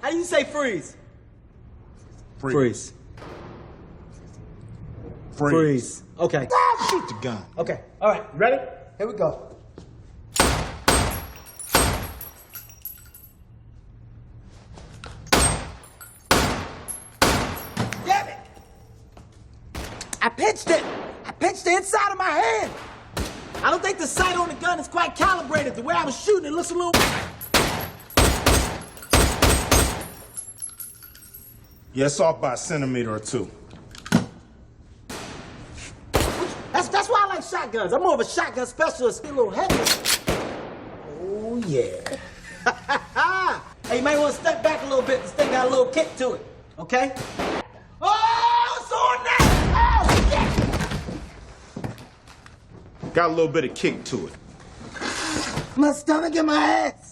How do you say freeze? Freeze. Freeze. Okay. Shoot the gun. Okay. All right. Ready? Here we go. Damn it! I pinched it. I pinched the inside of my hand. I don't think the sight on the gun is quite calibrated. The way I was shooting, it looks a little... Yeah, it's off by a centimeter or two. That's why I like shotguns. I'm more of a shotgun specialist. A little heavy. Oh, yeah. Hey, you might want to step back a little bit. This thing got a little kick to it, okay? Oh, it's on that! Oh, shit! Got a little bit of kick to it. My stomach and my ass.